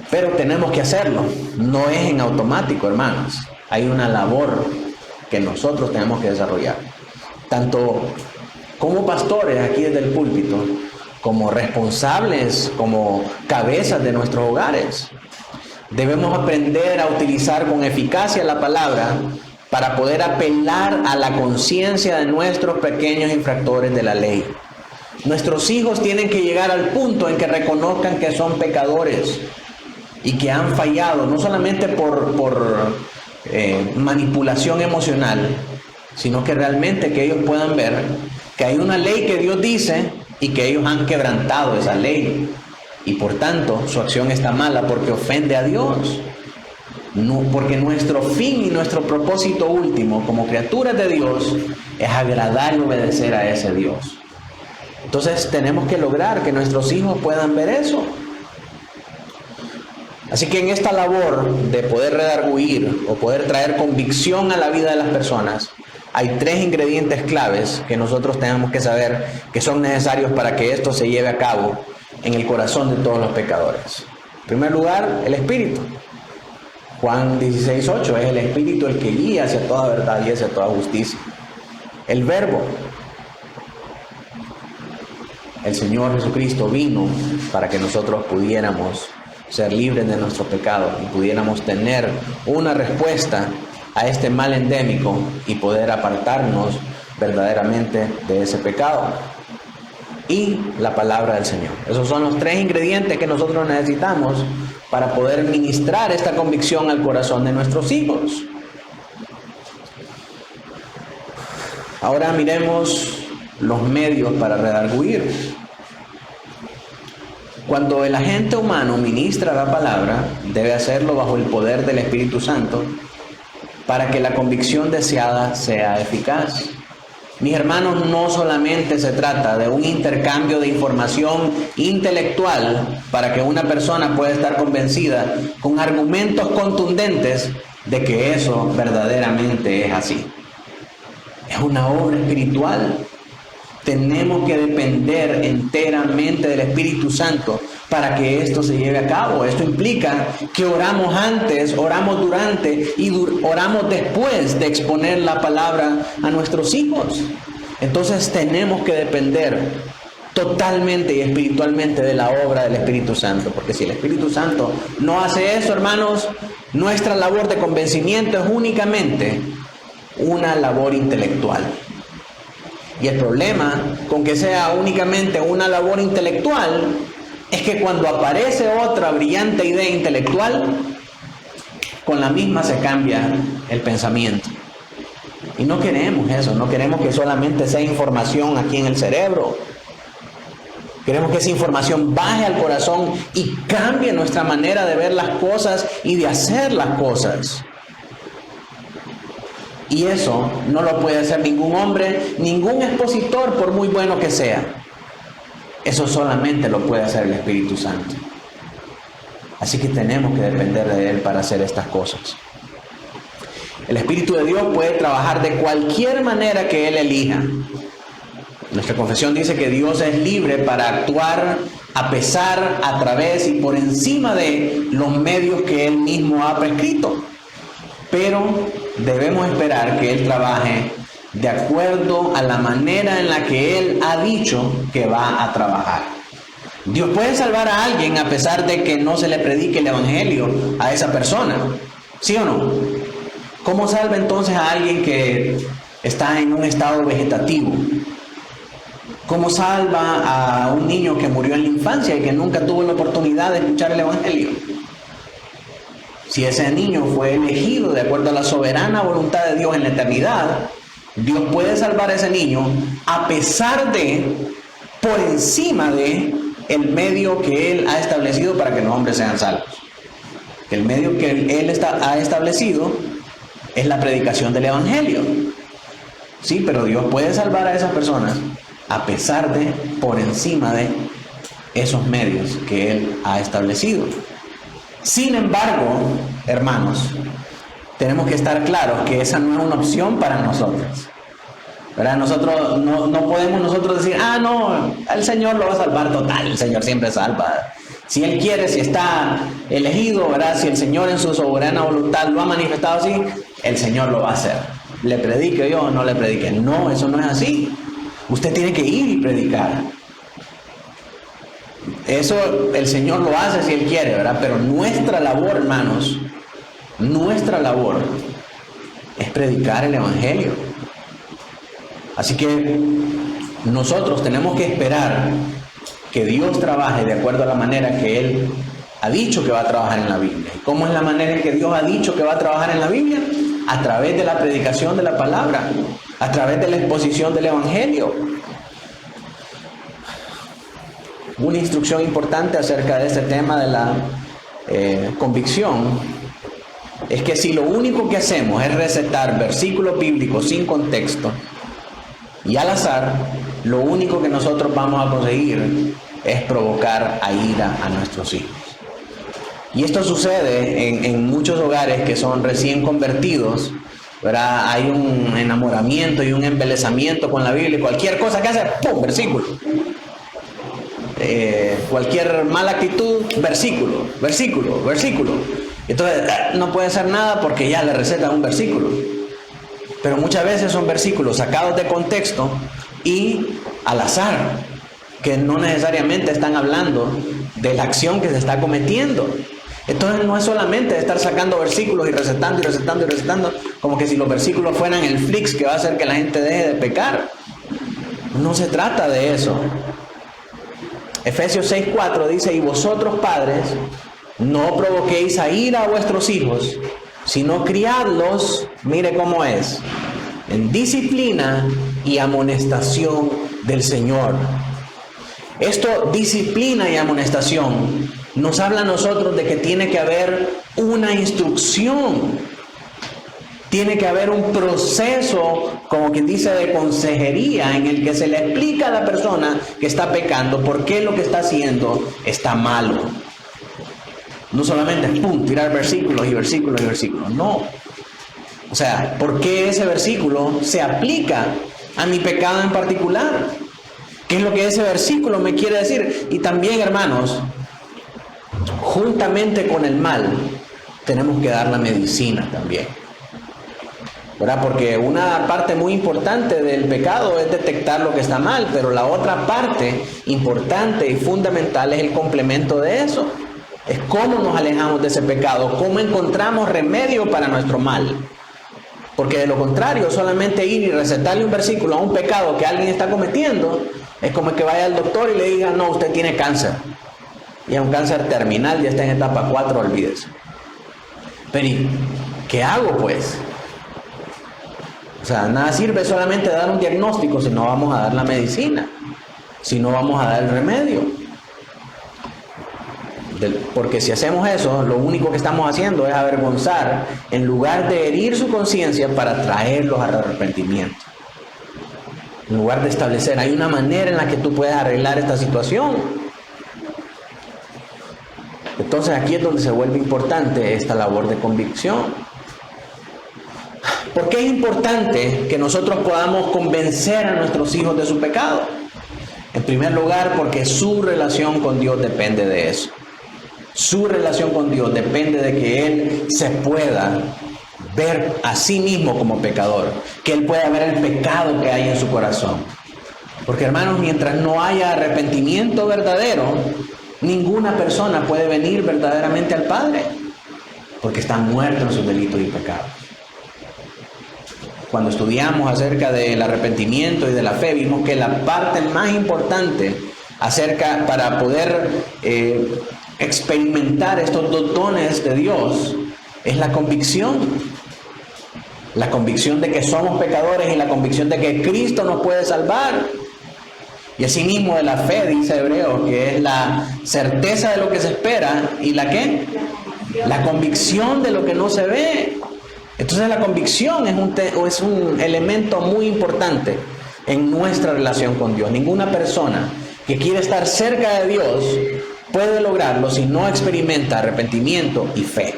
Pero tenemos que hacerlo, no es en automático, hermanos. Hay una labor que nosotros tenemos que desarrollar, tanto como pastores aquí desde el púlpito, como responsables, como cabezas de nuestros hogares. Debemos aprender a utilizar con eficacia la palabra para poder apelar a la conciencia de nuestros pequeños infractores de la ley. Nuestros hijos tienen que llegar al punto en que reconozcan que son pecadores y que han fallado, no solamente por manipulación emocional, sino que realmente que ellos puedan ver que hay una ley que Dios dice y que ellos han quebrantado esa ley y por tanto su acción está mala porque ofende a Dios. No, porque nuestro fin y nuestro propósito último como criaturas de Dios es agradar y obedecer a ese Dios. Entonces tenemos que lograr que nuestros hijos puedan ver eso. Así que en esta labor de poder redarguir o poder traer convicción a la vida de las personas, hay 3 ingredientes claves que nosotros tenemos que saber que son necesarios para que esto se lleve a cabo en el corazón de todos los pecadores. En primer lugar, el Espíritu. Juan 16:8, es el Espíritu el que guía hacia toda verdad y hacia toda justicia. El Verbo. El Señor Jesucristo vino para que nosotros pudiéramos ser libres de nuestro pecado y pudiéramos tener una respuesta a este mal endémico y poder apartarnos verdaderamente de ese pecado. Y la palabra del Señor. Esos son los 3 ingredientes que nosotros necesitamos para poder ministrar esta convicción al corazón de nuestros hijos. Ahora miremos los medios para redarguir. Cuando el agente humano ministra la palabra, debe hacerlo bajo el poder del Espíritu Santo para que la convicción deseada sea eficaz. Mis hermanos, no solamente se trata de un intercambio de información intelectual para que una persona pueda estar convencida con argumentos contundentes de que eso verdaderamente es así. Es una obra espiritual. tenemos que depender enteramente del Espíritu Santo para que esto se lleve a cabo. Esto implica que oramos antes, oramos durante y oramos después de exponer la palabra a nuestros hijos. Entonces tenemos que depender totalmente y espiritualmente de la obra del Espíritu Santo, porque si el Espíritu Santo no hace eso, hermanos, nuestra labor de convencimiento es únicamente una labor intelectual. Y el problema con que sea únicamente una labor intelectual es que cuando aparece otra brillante idea intelectual, con la misma se cambia el pensamiento. Y no queremos eso, no queremos que solamente sea información aquí en el cerebro. Queremos que esa información baje al corazón y cambie nuestra manera de ver las cosas y de hacer las cosas. Y eso no lo puede hacer ningún hombre, ningún expositor, por muy bueno que sea. Eso solamente lo puede hacer el Espíritu Santo. Así que tenemos que depender de Él para hacer estas cosas. El Espíritu de Dios puede trabajar de cualquier manera que Él elija. Nuestra confesión dice que Dios es libre para actuar a pesar, a través y por encima de los medios que Él mismo ha prescrito. Pero debemos esperar que Él trabaje de acuerdo a la manera en la que Él ha dicho que va a trabajar. Dios puede salvar a alguien a pesar de que no se le predique el Evangelio a esa persona. ¿Sí o no? ¿Cómo salva entonces a alguien que está en un estado vegetativo? ¿Cómo salva a un niño que murió en la infancia y que nunca tuvo la oportunidad de escuchar el Evangelio? Si ese niño fue elegido de acuerdo a la soberana voluntad de Dios en la eternidad, Dios puede salvar a ese niño a pesar de, por encima de, el medio que Él ha establecido para que los hombres sean salvos. El medio que Él ha establecido es la predicación del Evangelio. Sí, pero Dios puede salvar a esas personas a pesar de, por encima de esos medios que Él ha establecido. Sin embargo, hermanos, tenemos que estar claros que esa no es una opción para nosotros. ¿Verdad? Nosotros no podemos nosotros decir, no, el Señor lo va a salvar. Total, el Señor siempre salva. Si Él quiere, si está elegido, ¿verdad? Si el Señor en su soberana voluntad lo ha manifestado así, el Señor lo va a hacer. Le predique yo o no le predique. No, eso no es así. Usted tiene que ir y predicar. Eso el Señor lo hace si Él quiere, ¿verdad? Pero nuestra labor, hermanos, nuestra labor es predicar el Evangelio. Así que nosotros tenemos que esperar que Dios trabaje de acuerdo a la manera que Él ha dicho que va a trabajar en la Biblia. ¿Cómo es la manera en que Dios ha dicho que va a trabajar en la Biblia? A través de la predicación de la palabra, a través de la exposición del Evangelio. Una instrucción importante acerca de este tema de la convicción es que si lo único que hacemos es recetar versículos bíblicos sin contexto y al azar, lo único que nosotros vamos a conseguir es provocar a ira a nuestros hijos. Y esto sucede en muchos hogares que son recién convertidos, ¿verdad? Hay un enamoramiento y un embelezamiento con la Biblia, y cualquier cosa que hace, ¡pum!, versículo. Cualquier mala actitud, versículo. Entonces no puede hacer nada porque ya le recetan un versículo. Pero muchas veces son versículos sacados de contexto y al azar, que no necesariamente están hablando de la acción que se está cometiendo. Entonces no es solamente estar sacando versículos y recetando, como que si los versículos fueran el flix que va a hacer que la gente deje de pecar. No se trata de eso. Efesios 6:4 dice: y vosotros, padres, no provoquéis a ira a vuestros hijos, sino criadlos, mire cómo es, en disciplina y amonestación del Señor. Esto, disciplina y amonestación, nos habla a nosotros de que tiene que haber una instrucción, tiene que haber un proceso, como quien dice, de consejería, en el que se le explica a la persona que está pecando por qué lo que está haciendo está malo. No solamente es tirar versículos y versículos y versículos, no. O sea, ¿por qué ese versículo se aplica a mi pecado en particular? ¿Qué es lo que ese versículo me quiere decir? Y también, hermanos, juntamente con el mal, tenemos que dar la medicina también, ¿verdad? Porque una parte muy importante del pecado es detectar lo que está mal, pero la otra parte importante y fundamental es el complemento de eso. Es cómo nos alejamos de ese pecado, cómo encontramos remedio para nuestro mal. Porque de lo contrario, solamente ir y recetarle un versículo a un pecado que alguien está cometiendo, es como que vaya al doctor y le diga, no, usted tiene cáncer. Y es un cáncer terminal, ya está en etapa 4, olvídese. Pero ¿y qué hago pues? O sea, nada sirve solamente dar un diagnóstico si no vamos a dar la medicina, si no vamos a dar el remedio. Porque si hacemos eso, lo único que estamos haciendo es avergonzar, en lugar de herir su conciencia para traerlos al arrepentimiento. En lugar de establecer, hay una manera en la que tú puedes arreglar esta situación. Entonces aquí es donde se vuelve importante esta labor de convicción. ¿Por qué es importante que nosotros podamos convencer a nuestros hijos de su pecado? En primer lugar, porque su relación con Dios depende de eso. Su relación con Dios depende de que Él se pueda ver a sí mismo como pecador, que Él pueda ver el pecado que hay en su corazón. Porque, hermanos, mientras no haya arrepentimiento verdadero, ninguna persona puede venir verdaderamente al Padre, porque está muerto en sus delitos y pecados. Cuando estudiamos acerca del arrepentimiento y de la fe, vimos que la parte más importante para poder experimentar estos dos dones de Dios es la convicción. La convicción de que somos pecadores y la convicción de que Cristo nos puede salvar. Y asimismo de la fe, dice Hebreos, que es la certeza de lo que se espera y la ¿qué? La convicción de lo que no se ve. Entonces la convicción es un elemento muy importante en nuestra relación con Dios. Ninguna persona que quiere estar cerca de Dios puede lograrlo si no experimenta arrepentimiento y fe.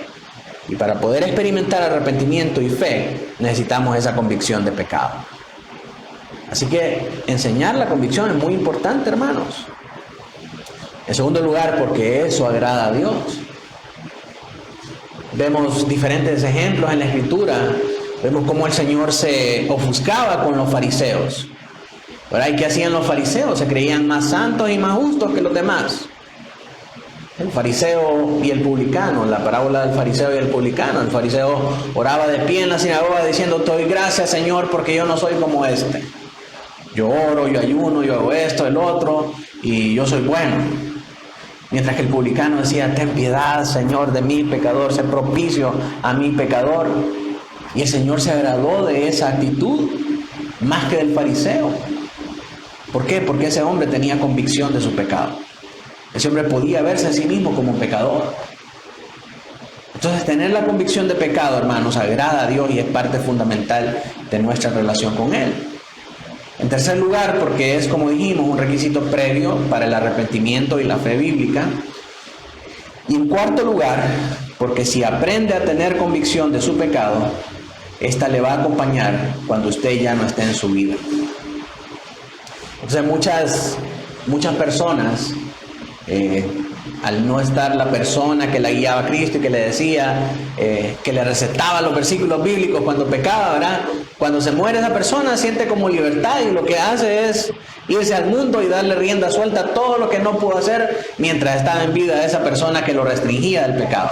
Y para poder experimentar arrepentimiento y fe, necesitamos esa convicción de pecado. Así que enseñar la convicción es muy importante, hermanos. En segundo lugar, porque eso agrada a Dios. Vemos diferentes ejemplos en la Escritura. Vemos cómo el Señor se ofuscaba con los fariseos. ¿Verdad? ¿Y qué hacían los fariseos? Se creían más santos y más justos que los demás. El fariseo y el publicano, la parábola del fariseo y el publicano. El fariseo oraba de pie en la sinagoga diciendo, te doy gracias, Señor, porque yo no soy como este. Yo oro, yo ayuno, yo hago esto, el otro, y yo soy bueno. Mientras que el publicano decía, ten piedad, Señor, de mí, pecador, sé propicio a mi pecador. Y el Señor se agradó de esa actitud más que del fariseo. ¿Por qué? Porque ese hombre tenía convicción de su pecado. Ese hombre podía verse a sí mismo como un pecador. Entonces, tener la convicción de pecado, hermanos, agrada a Dios y es parte fundamental de nuestra relación con Él. En tercer lugar, porque es, como dijimos, un requisito previo para el arrepentimiento y la fe bíblica. Y en cuarto lugar, porque si aprende a tener convicción de su pecado, esta le va a acompañar cuando usted ya no esté en su vida. Entonces, muchas personas, al no estar la persona que la guiaba a Cristo y que le decía, que le recetaba los versículos bíblicos cuando pecaba, ¿verdad? Cuando se muere esa persona siente como libertad y lo que hace es irse al mundo y darle rienda suelta a todo lo que no pudo hacer mientras estaba en vida de esa persona que lo restringía del pecado.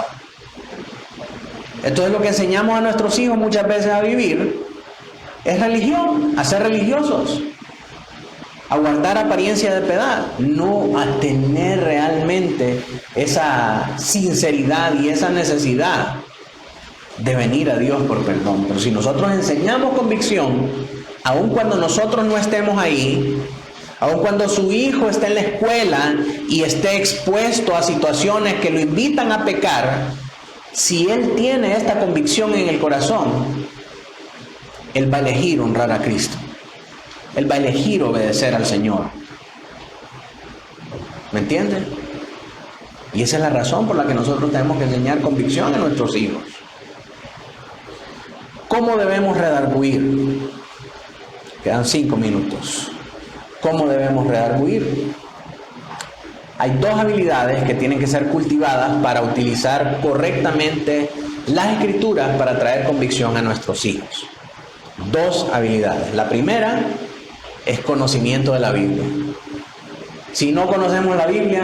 Entonces lo que enseñamos a nuestros hijos muchas veces a vivir es religión, a ser religiosos, a guardar apariencia de piedad, no a tener realmente esa sinceridad y esa necesidad de venir a Dios por perdón. Pero si nosotros enseñamos convicción, aun cuando nosotros no estemos ahí, aun cuando su hijo esté en la escuela y esté expuesto a situaciones que lo invitan a pecar, si él tiene esta convicción en el corazón, él va a elegir honrar a Cristo. Él va a elegir obedecer al Señor. ¿Me entienden? Y esa es la razón por la que nosotros tenemos que enseñar convicción a nuestros hijos. ¿Cómo debemos redarguir? Quedan 5 minutos. cómo debemos redarguir. Hay dos habilidades que tienen que ser cultivadas para utilizar correctamente las escrituras para traer convicción a nuestros hijos. Dos habilidades. La primera es conocimiento de la Biblia. Si no conocemos la Biblia,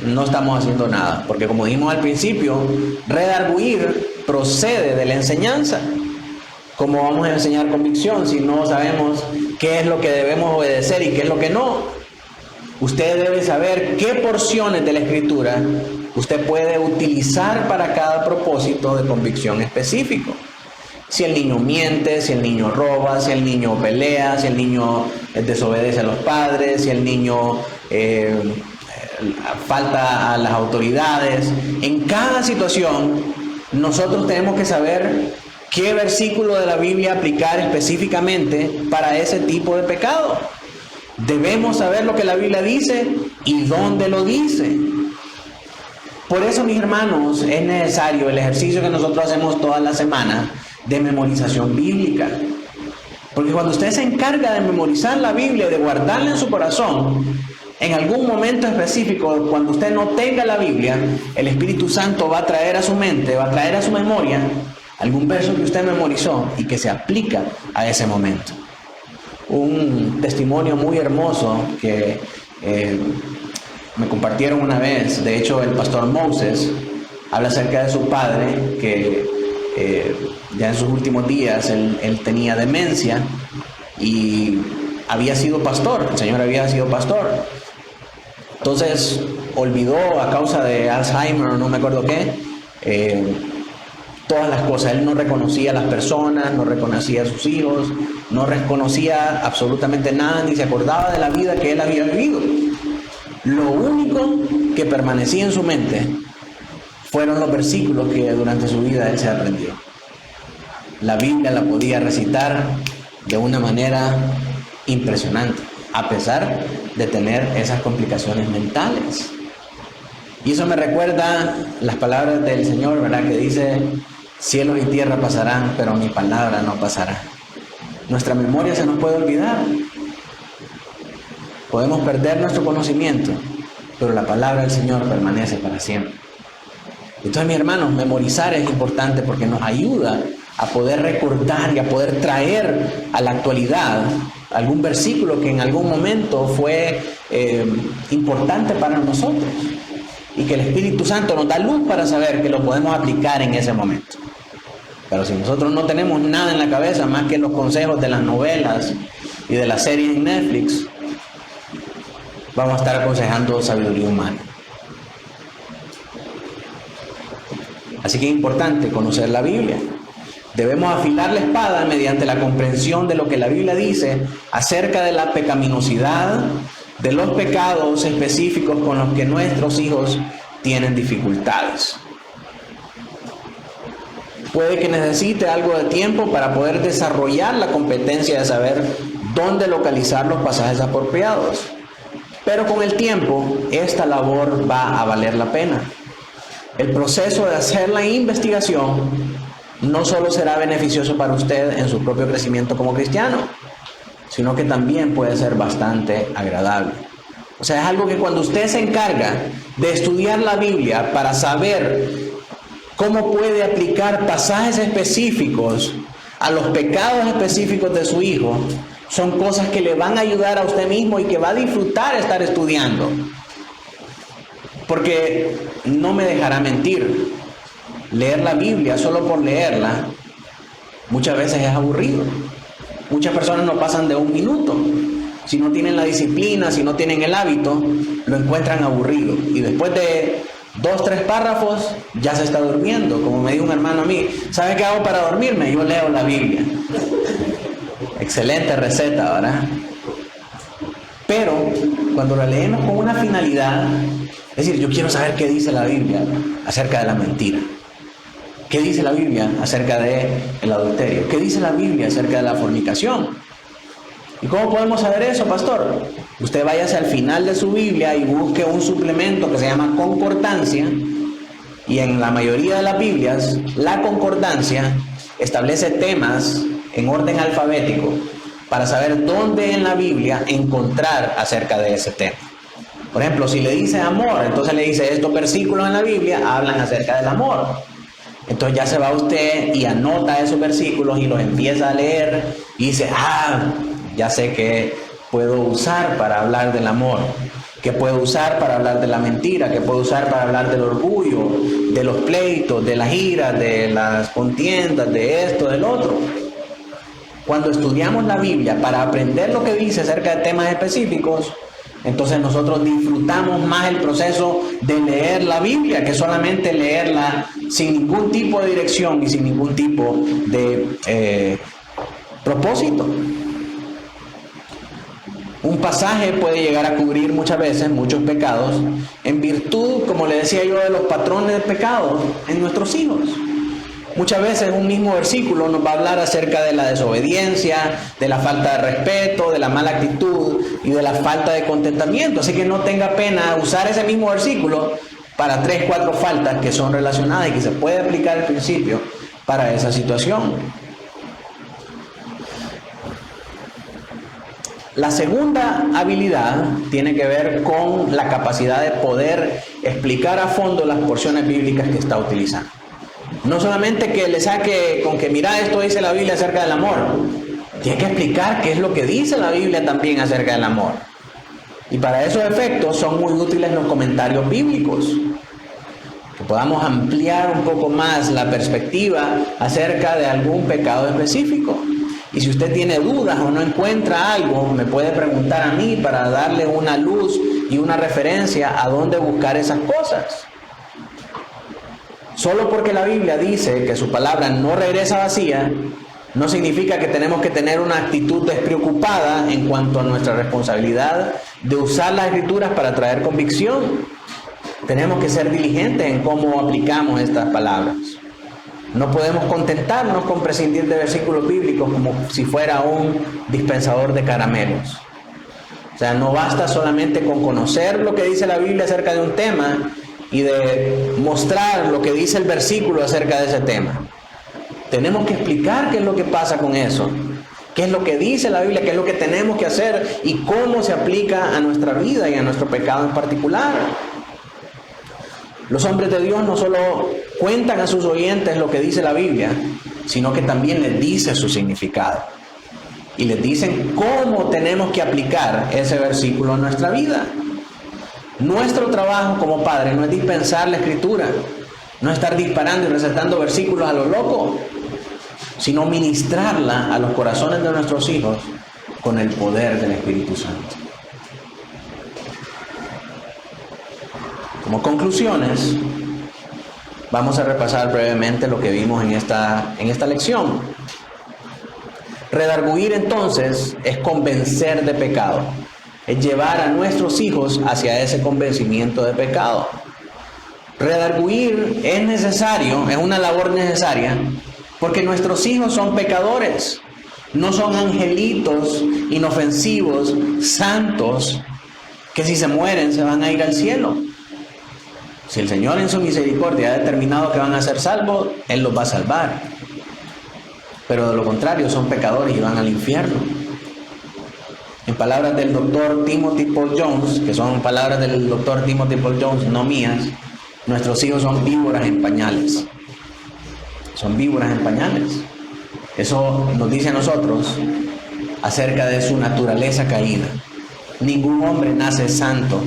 no estamos haciendo nada, porque como dijimos al principio, redarguir procede de la enseñanza. ¿Cómo vamos a enseñar convicción si no sabemos qué es lo que debemos obedecer y qué es lo que no? Usted debe saber qué porciones de la Escritura usted puede utilizar para cada propósito de convicción específico. Si el niño miente, si el niño roba, si el niño pelea, si el niño desobedece a los padres, si el niño falta a las autoridades. En cada situación nosotros tenemos que saber qué versículo de la Biblia aplicar específicamente para ese tipo de pecado. Debemos saber lo que la Biblia dice y dónde lo dice. Por eso, mis hermanos, es necesario el ejercicio que nosotros hacemos toda la semana de memorización bíblica. Porque cuando usted se encarga de memorizar la Biblia y de guardarla en su corazón, en algún momento específico, cuando usted no tenga la Biblia, el Espíritu Santo va a traer a su mente, va a traer a su memoria algún verso que usted memorizó y que se aplica a ese momento. Un testimonio muy hermoso que me compartieron una vez, de hecho el pastor Moses habla acerca de su padre, que ya en sus últimos días él tenía demencia y había sido pastor, el Señor había sido pastor. Entonces olvidó a causa de Alzheimer o no me acuerdo qué, todas las cosas. Él no reconocía a las personas, no reconocía a sus hijos, no reconocía absolutamente nada, ni se acordaba de la vida que él había vivido. Lo único que permanecía en su mente fueron los versículos que durante su vida él se aprendió. La Biblia la podía recitar de una manera impresionante, a pesar de tener esas complicaciones mentales. Y eso me recuerda las palabras del Señor, ¿verdad? Que dice: cielos y tierra pasarán, pero mi palabra no pasará. Nuestra memoria se nos puede olvidar. Podemos perder nuestro conocimiento, pero la palabra del Señor permanece para siempre. Entonces, mis hermanos, memorizar es importante porque nos ayuda a poder recordar y a poder traer a la actualidad algún versículo que en algún momento fue importante para nosotros y que el Espíritu Santo nos da luz para saber que lo podemos aplicar en ese momento. Pero si nosotros no tenemos nada en la cabeza más que los consejos de las novelas y de las series en Netflix, vamos a estar aconsejando sabiduría humana. Así que es importante conocer la Biblia. Debemos afilar la espada mediante la comprensión de lo que la Biblia dice acerca de la pecaminosidad, de los pecados específicos con los que nuestros hijos tienen dificultades. Puede que necesite algo de tiempo para poder desarrollar la competencia de saber dónde localizar los pasajes apropiados. Pero con el tiempo, esta labor va a valer la pena. El proceso de hacer la investigación no solo será beneficioso para usted en su propio crecimiento como cristiano, sino que también puede ser bastante agradable. O sea, es algo que cuando usted se encarga de estudiar la Biblia para saber cómo puede aplicar pasajes específicos a los pecados específicos de su hijo, son cosas que le van a ayudar a usted mismo y que va a disfrutar estar estudiando. Porque no me dejará mentir, leer la Biblia solo por leerla muchas veces es aburrido. Muchas personas no pasan de 1 minuto. Si no tienen la disciplina, si no tienen el hábito, lo encuentran aburrido. Y después de 2, 3 párrafos, ya se está durmiendo. Como me dijo un hermano a mí: ¿sabe qué hago para dormirme? Yo leo la Biblia. Excelente receta, ¿verdad? Pero cuando la leemos con una finalidad, es decir, yo quiero saber qué dice la Biblia acerca de la mentira. ¿Qué dice la Biblia acerca del adulterio? ¿Qué dice la Biblia acerca de la fornicación? ¿Y cómo podemos saber eso, pastor? Usted váyase al final de su Biblia y busque un suplemento que se llama concordancia. Y en la mayoría de las Biblias, la concordancia establece temas en orden alfabético para saber dónde en la Biblia encontrar acerca de ese tema. Por ejemplo, si le dice amor, entonces le dice estos versículos en la Biblia hablan acerca del amor. Entonces ya se va usted y anota esos versículos y los empieza a leer y dice, ya sé que puedo usar para hablar del amor, que puedo usar para hablar de la mentira, que puedo usar para hablar del orgullo, de los pleitos, de las iras, de las contiendas, de esto, del otro. Cuando estudiamos la Biblia para aprender lo que dice acerca de temas específicos, entonces nosotros disfrutamos más el proceso de leer la Biblia que solamente leerla sin ningún tipo de dirección y sin ningún tipo de propósito. Un pasaje puede llegar a cubrir muchas veces muchos pecados en virtud, como le decía yo, de los patrones de pecado en nuestros hijos. Muchas veces un mismo versículo nos va a hablar acerca de la desobediencia, de la falta de respeto, de la mala actitud y de la falta de contentamiento. Así que no tenga pena usar ese mismo versículo para 3, 4 faltas que son relacionadas y que se puede aplicar al principio para esa situación. La segunda habilidad tiene que ver con la capacidad de poder explicar a fondo las porciones bíblicas que está utilizando. No solamente que le saque con que mira esto dice la Biblia acerca del amor, tiene que explicar qué es lo que dice la Biblia también acerca del amor. Y para esos efectos son muy útiles los comentarios bíblicos, que podamos ampliar un poco más la perspectiva acerca de algún pecado específico. Y si usted tiene dudas o no encuentra algo, me puede preguntar a mí para darle una luz y una referencia a dónde buscar esas cosas. Solo porque la Biblia dice que su palabra no regresa vacía, no significa que tenemos que tener una actitud despreocupada en cuanto a nuestra responsabilidad de usar las Escrituras para traer convicción. Tenemos que ser diligentes en cómo aplicamos estas palabras. No podemos contentarnos con prescindir de versículos bíblicos como si fuera un dispensador de caramelos. O sea, no basta solamente con conocer lo que dice la Biblia acerca de un tema y de mostrar lo que dice el versículo acerca de ese tema. Tenemos que explicar qué es lo que pasa con eso, qué es lo que dice la Biblia, qué es lo que tenemos que hacer y cómo se aplica a nuestra vida y a nuestro pecado en particular. Los hombres de Dios no solo cuentan a sus oyentes lo que dice la Biblia, sino que también les dice su significado. Y les dicen cómo tenemos que aplicar ese versículo a nuestra vida. Nuestro trabajo como padre no es dispensar la Escritura, no estar disparando y recetando versículos a lo loco, sino ministrarla a los corazones de nuestros hijos con el poder del Espíritu Santo. Como conclusiones, vamos a repasar brevemente lo que vimos en esta lección. Redarguir entonces es convencer de pecado, es llevar a nuestros hijos hacia ese convencimiento de pecado. Redarguir es necesario, es una labor necesaria, porque nuestros hijos son pecadores, no son angelitos inofensivos, santos, que si se mueren se van a ir al cielo. Si el Señor en su misericordia ha determinado que van a ser salvos, Él los va a salvar. Pero de lo contrario son pecadores y van al infierno. En palabras del doctor Timothy Paul Jones, que son palabras del doctor Timothy Paul Jones, no mías, nuestros hijos son víboras en pañales. Son víboras en pañales. Eso nos dice a nosotros acerca de su naturaleza caída. Ningún hombre nace santo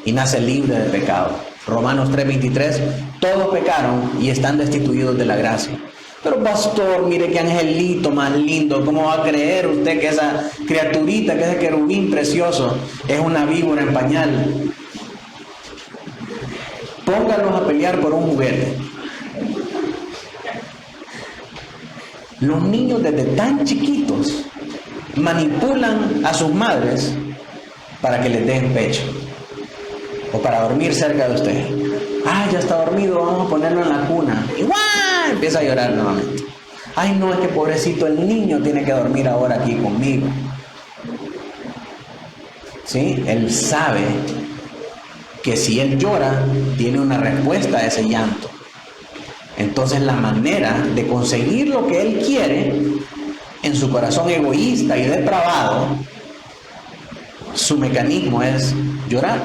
y nace libre de pecado. Romanos 3:23, todos pecaron y están destituidos de la gracia. Pero pastor, mire qué angelito más lindo, ¿cómo va a creer usted que esa criaturita, que ese querubín precioso es una víbora en pañal? Póngalos a pelear por un juguete. Los niños desde tan chiquitos manipulan a sus madres para que les den pecho o para dormir cerca de usted. Ya está dormido, vamos a ponerlo en la cuna. Y ¡guau! Empieza a llorar nuevamente. Ay, no, es que pobrecito el niño tiene que dormir ahora aquí conmigo. ¿Sí? Él sabe que si él llora, tiene una respuesta a ese llanto. Entonces la manera de conseguir lo que él quiere en su corazón egoísta y depravado, su mecanismo es llorar.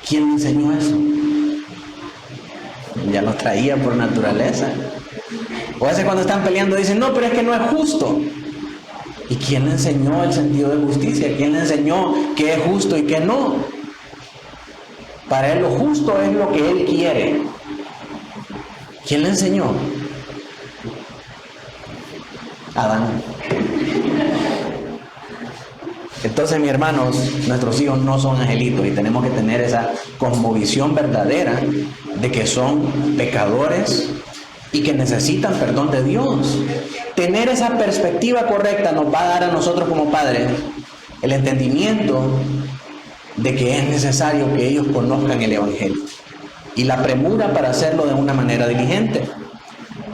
¿Quién le enseñó eso? Ya lo traía por naturaleza. O a veces cuando están peleando dicen, no, pero es que no es justo. ¿Y quién le enseñó el sentido de justicia? ¿Quién le enseñó qué es justo y qué no? Para él lo justo es lo que él quiere. ¿Quién le enseñó? Adán. Entonces, mis hermanos, nuestros hijos no son angelitos y tenemos que tener esa cosmovisión verdadera de que son pecadores y que necesitan perdón de Dios. Tener esa perspectiva correcta nos va a dar a nosotros como padres el entendimiento de que es necesario que ellos conozcan el Evangelio y la premura para hacerlo de una manera diligente.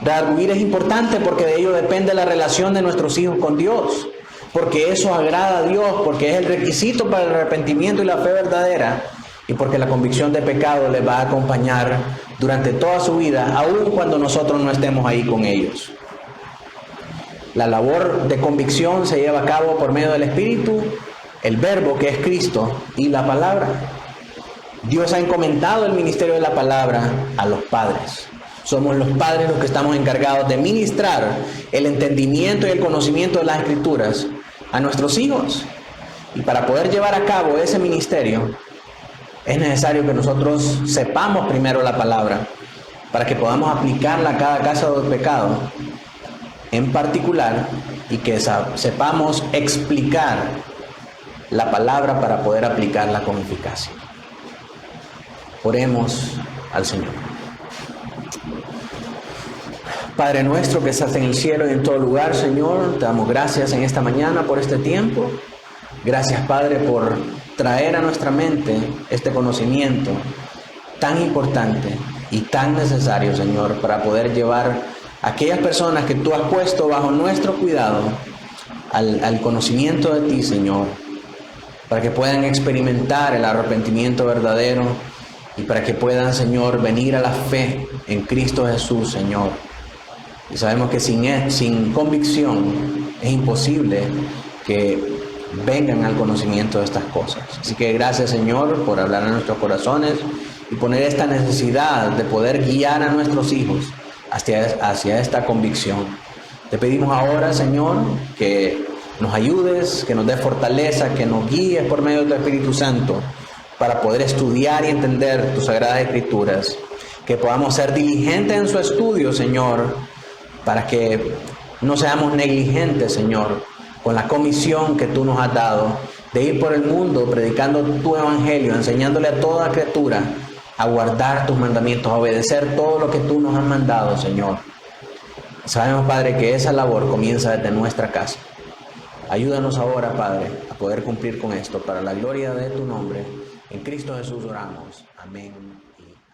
Redarguir es importante porque de ello depende la relación de nuestros hijos con Dios, porque eso agrada a Dios, porque es el requisito para el arrepentimiento y la fe verdadera, y porque la convicción de pecado les va a acompañar durante toda su vida, aun cuando nosotros no estemos ahí con ellos. La labor de convicción se lleva a cabo por medio del Espíritu, el Verbo que es Cristo y la palabra. Dios ha encomendado el ministerio de la palabra a los padres. Somos los padres los que estamos encargados de ministrar el entendimiento y el conocimiento de las Escrituras a nuestros hijos. Y para poder llevar a cabo ese ministerio, es necesario que nosotros sepamos primero la palabra, para que podamos aplicarla a cada caso de pecado en particular, y que sepamos explicar la palabra para poder aplicarla con eficacia. Oremos al Señor. Padre nuestro que estás en el cielo y en todo lugar, Señor, te damos gracias en esta mañana por este tiempo. Gracias, Padre, por traer a nuestra mente este conocimiento tan importante y tan necesario, Señor, para poder llevar a aquellas personas que tú has puesto bajo nuestro cuidado al conocimiento de ti, Señor, para que puedan experimentar el arrepentimiento verdadero y para que puedan, Señor, venir a la fe en Cristo Jesús, Señor. Y sabemos que sin convicción es imposible que vengan al conocimiento de estas cosas. Así que gracias, Señor, por hablar a nuestros corazones y poner esta necesidad de poder guiar a nuestros hijos hacia esta convicción. Te pedimos ahora, Señor, que nos ayudes, que nos des fortaleza, que nos guíes por medio de tu Espíritu Santo para poder estudiar y entender tus sagradas Escrituras, que podamos ser diligentes en su estudio, Señor, para que no seamos negligentes, Señor, con la comisión que tú nos has dado de ir por el mundo predicando tu evangelio, enseñándole a toda criatura a guardar tus mandamientos, a obedecer todo lo que tú nos has mandado, Señor. Sabemos, Padre, que esa labor comienza desde nuestra casa. Ayúdanos ahora, Padre, a poder cumplir con esto para la gloria de tu nombre. En Cristo Jesús oramos. Amén y